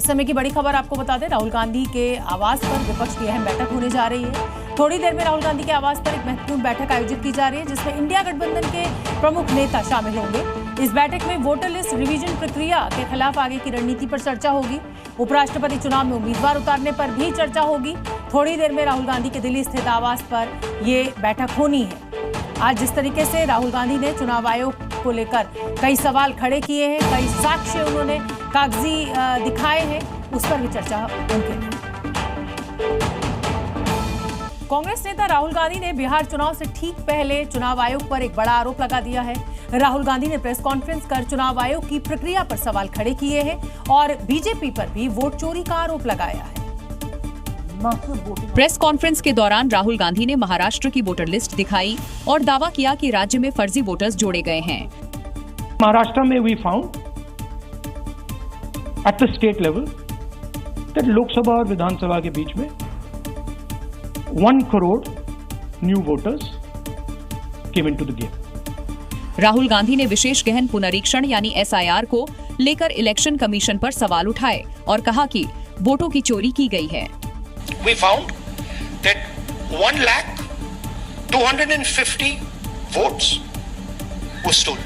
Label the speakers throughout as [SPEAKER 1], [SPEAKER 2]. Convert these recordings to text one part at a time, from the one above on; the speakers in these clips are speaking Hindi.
[SPEAKER 1] इस समय की बड़ी खबर आपको बता दें, राहुल गांधी के आवास पर विपक्ष की अहम बैठक होने जा रही है। थोड़ी देर में राहुल गांधी के आवास पर एक महत्वपूर्ण बैठक आयोजित की जा रही है, जिसमें इंडिया गठबंधन के प्रमुख नेता शामिल होंगे। इस बैठक में वोटर लिस्ट रिवीजन प्रक्रिया के खिलाफ आगे की रणनीति पर चर्चा होगी। उपराष्ट्रपति चुनाव में उम्मीदवार उतारने पर भी चर्चा होगी। थोड़ी देर में राहुल गांधी के दिल्ली स्थित आवास पर ये बैठक होनी है। आज जिस तरीके से राहुल गांधी ने चुनाव आयोग को लेकर कई सवाल खड़े किए हैं, कई साक्ष्य उन्होंने कागजी दिखाए हैं, उस पर भी चर्चा मुमकिन है। कांग्रेस नेता राहुल गांधी ने बिहार चुनाव से ठीक पहले चुनाव आयोग पर एक बड़ा आरोप लगा दिया है। राहुल गांधी ने प्रेस कॉन्फ्रेंस कर चुनाव आयोग की प्रक्रिया पर सवाल खड़े किए हैं और बीजेपी पर भी वोट चोरी का आरोप लगाया है।
[SPEAKER 2] प्रेस कॉन्फ्रेंस के दौरान राहुल गांधी ने महाराष्ट्र की वोटर लिस्ट दिखाई और दावा किया कि राज्य में फर्जी वोटर्स जोड़े गए हैं।
[SPEAKER 3] महाराष्ट्र में we found at the state level that Lok Sabha और विधानसभा के बीच में 1 crore new voters came into the game.
[SPEAKER 2] Rahul Gandhi ने विशेष गहन पुनरीक्षण यानी SIR को लेकर इलेक्शन कमीशन पर सवाल उठाए और कहा कि वोटों की चोरी की गई है।
[SPEAKER 4] We found that 1,250,000 votes were stolen.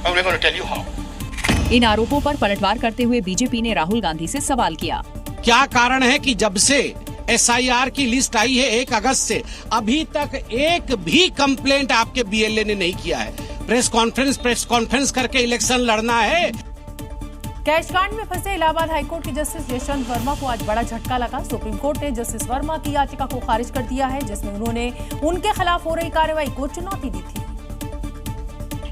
[SPEAKER 4] And we're going to tell you how.
[SPEAKER 2] इन आरोपों पर पलटवार करते हुए बीजेपी ने राहुल गांधी से सवाल किया,
[SPEAKER 5] क्या कारण है कि जब से SIR की लिस्ट आई है 1 अगस्त से अभी तक एक भी कंप्लेंट आपके BLA ने नहीं किया है? प्रेस कॉन्फ्रेंस करके इलेक्शन लड़ना है।
[SPEAKER 1] कैश कांड में फंसे इलाहाबाद हाईकोर्ट के जस्टिस यशवंत वर्मा को आज बड़ा झटका लगा। सुप्रीम कोर्ट ने जस्टिस वर्मा की याचिका को खारिज कर दिया है, जिसमें उन्होंने उनके खिलाफ हो रही कार्रवाई को चुनौती दी थी।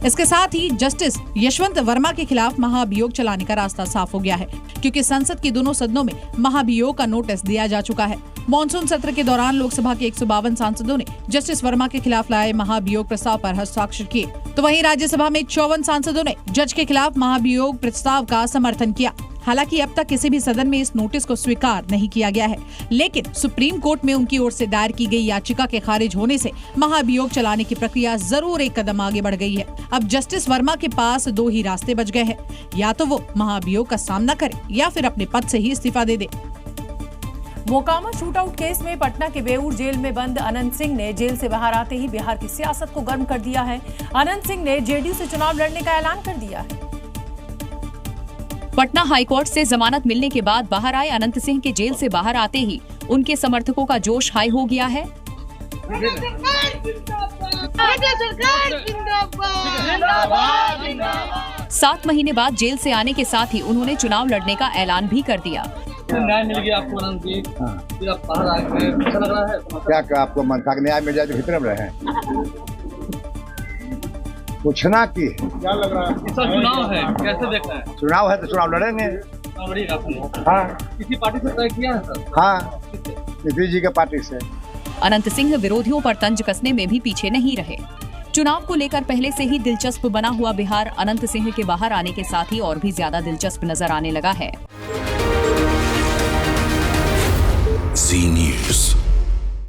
[SPEAKER 6] इसके साथ ही जस्टिस यशवंत वर्मा के खिलाफ महाभियोग चलाने का रास्ता साफ हो गया है, क्योंकि संसद के दोनों सदनों में महाभियोग का नोटिस दिया जा चुका है। मॉनसून सत्र के दौरान लोकसभा के 152 सांसदों ने जस्टिस वर्मा के खिलाफ लाए महाभियोग प्रस्ताव पर हस्ताक्षर किए, तो वहीं राज्यसभा में 54 सांसदों ने जज के खिलाफ महाभियोग प्रस्ताव का समर्थन किया। हालांकि अब तक किसी भी सदन में इस नोटिस को स्वीकार नहीं किया गया है, लेकिन सुप्रीम कोर्ट में उनकी ओर से दायर की गई याचिका के खारिज होने से महाभियोग चलाने की प्रक्रिया जरूर एक कदम आगे बढ़ गई है। अब जस्टिस वर्मा के पास 2 ही रास्ते बच गए हैं, या तो वो महाभियोग का सामना करे या फिर अपने पद से ही इस्तीफा दे दे।
[SPEAKER 1] मोकामा शूटआउट केस में पटना के बेऊर जेल में बंद अनंत सिंह ने जेल से बाहर आते ही बिहार की सियासत को गर्म कर दिया है। अनंत सिंह ने JDU से चुनाव लड़ने का ऐलान कर दिया है।
[SPEAKER 2] पटना हाईकोर्ट से जमानत मिलने के बाद बाहर आए अनंत सिंह के जेल से बाहर आते ही उनके समर्थकों का जोश हाई हो गया है। 7 महीने बाद जेल से आने के साथ ही उन्होंने चुनाव लड़ने का ऐलान भी कर दिया।
[SPEAKER 7] न्याय मिल गया आपको अनंत जी, फिर आप बाहर आके अच्छा लग रहा है?
[SPEAKER 8] क्या आपको मन था कि न्याय मिल जाए तो भीतर में रहे? पूछना की
[SPEAKER 7] क्या लग रहा है? चुनाव है, कैसे देखना है?
[SPEAKER 8] चुनाव है तो चुनाव लड़ेंगे। हाँ,
[SPEAKER 7] किसी पार्टी से तय किया है सर?
[SPEAKER 8] हाँ, नीतीश जी के पार्टी से।
[SPEAKER 2] अनंत सिंह विरोधियों पर तंज कसने में भी पीछे नहीं रहे। चुनाव को लेकर पहले से ही दिलचस्प बना हुआ बिहार अनंत सिंह के बाहर आने के साथ ही और भी ज्यादा दिलचस्प नजर आने लगा है।